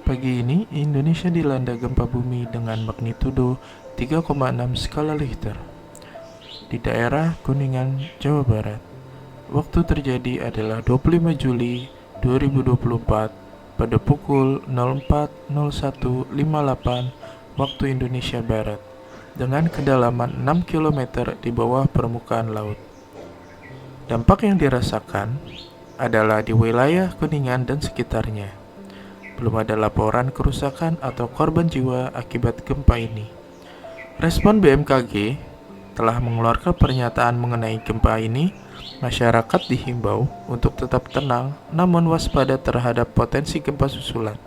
Pagi ini, Indonesia dilanda gempa bumi dengan magnitudo 3,6 skala Richter di daerah Kuningan, Jawa Barat. Waktu terjadi adalah 25 Juli 2024 pada pukul 04.01.58 waktu Indonesia Barat dengan kedalaman 6 km di bawah permukaan laut. Dampak yang dirasakan adalah di wilayah Kuningan dan sekitarnya. Belum ada laporan kerusakan atau korban jiwa akibat gempa ini. Respon BMKG telah mengeluarkan pernyataan mengenai gempa ini. Masyarakat dihimbau untuk tetap tenang namun waspada terhadap potensi gempa susulan.